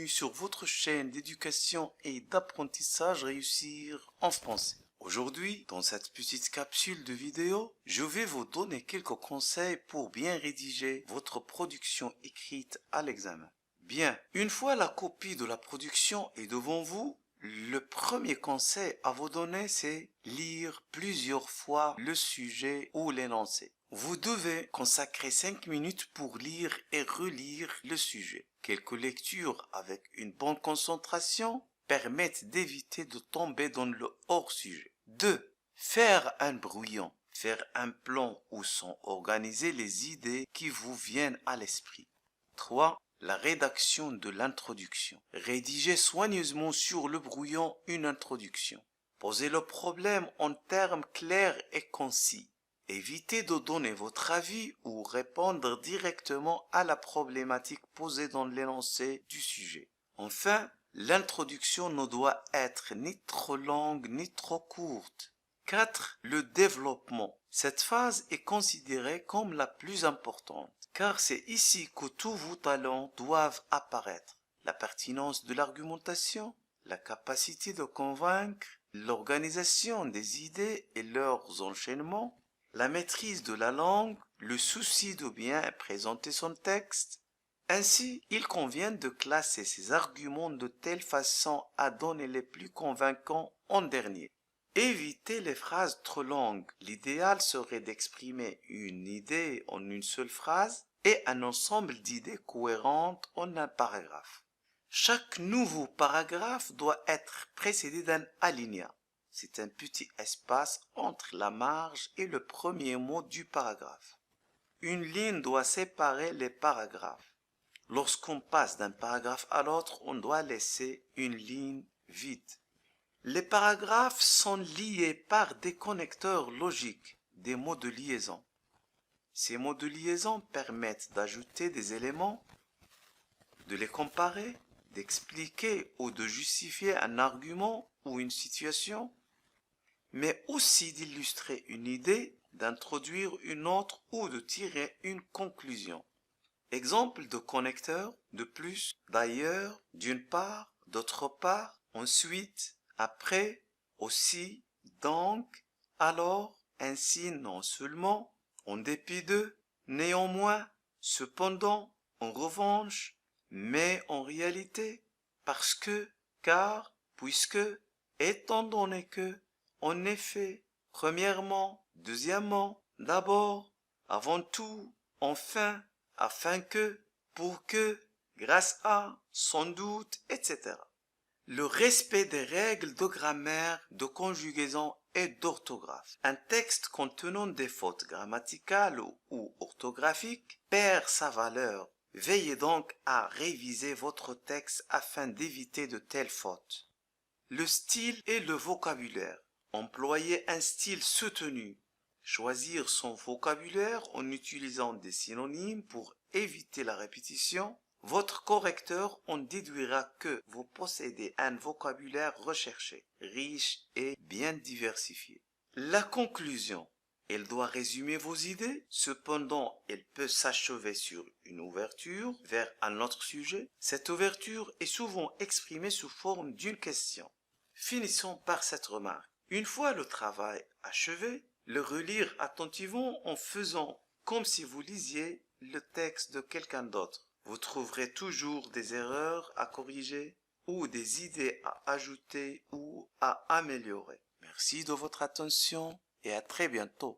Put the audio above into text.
bienvenue sur votre chaîne d'éducation et d'apprentissage Réussir en français. Aujourd'hui, dans cette petite capsule de vidéo, je vais vous donner quelques conseils pour bien rédiger votre production écrite à l'examen. Bien, une fois la copie de la production est devant vous, le premier conseil à vous donner, c'est lire plusieurs fois le sujet ou l'énoncé. Vous devez consacrer 5 minutes pour lire et relire le sujet. Quelques lectures avec une bonne concentration permettent d'éviter de tomber dans le hors-sujet. 2. Faire un brouillon. Faire un plan où sont organisées les idées qui vous viennent à l'esprit. 3. La rédaction de l'introduction. Rédigez soigneusement sur le brouillon une introduction. Posez le problème en termes clairs et concis. Évitez de donner votre avis ou répondre directement à la problématique posée dans l'énoncé du sujet. Enfin, l'introduction ne doit être ni trop longue ni trop courte. 4. Le développement. Cette phase est considérée comme la plus importante, car c'est ici que tous vos talents doivent apparaître. La pertinence de l'argumentation, la capacité de convaincre, l'organisation des idées et leurs enchaînements, la maîtrise de la langue, le souci de bien présenter son texte. Ainsi, il convient de classer ces arguments de telle façon à donner les plus convaincants en dernier. Évitez les phrases trop longues. L'idéal serait d'exprimer une idée en une seule phrase et un ensemble d'idées cohérentes en un paragraphe. Chaque nouveau paragraphe doit être précédé d'un alinéa. C'est un petit espace entre la marge et le premier mot du paragraphe. Une ligne doit séparer les paragraphes. Lorsqu'on passe d'un paragraphe à l'autre, on doit laisser une ligne vide. Les paragraphes sont liés par des connecteurs logiques, des mots de liaison. Ces mots de liaison permettent d'ajouter des éléments, de les comparer, d'expliquer ou de justifier un argument ou une situation, mais aussi d'illustrer une idée, d'introduire une autre ou de tirer une conclusion. Exemple de connecteurs, de plus, d'ailleurs, d'une part, d'autre part, ensuite, après, aussi, donc, alors, ainsi, non seulement, en dépit de, néanmoins, cependant, en revanche, mais en réalité, parce que, car, puisque, étant donné que, en effet, premièrement, deuxièmement, d'abord, avant tout, enfin, afin que, pour que, grâce à, sans doute, etc. Le respect des règles de grammaire, de conjugaison et d'orthographe. Un texte contenant des fautes grammaticales ou orthographiques perd sa valeur. Veillez donc à réviser votre texte afin d'éviter de telles fautes. Le style et le vocabulaire. Employez un style soutenu. Choisir son vocabulaire en utilisant des synonymes pour éviter la répétition. Votre correcteur en déduira que vous possédez un vocabulaire recherché, riche et bien diversifié. La conclusion. Elle doit résumer vos idées, cependant elle peut s'achever sur une ouverture vers un autre sujet. Cette ouverture est souvent exprimée sous forme d'une question. Finissons par cette remarque. Une fois le travail achevé, le relire attentivement en faisant comme si vous lisiez le texte de quelqu'un d'autre. Vous trouverez toujours des erreurs à corriger ou des idées à ajouter ou à améliorer. Merci de votre attention et à très bientôt.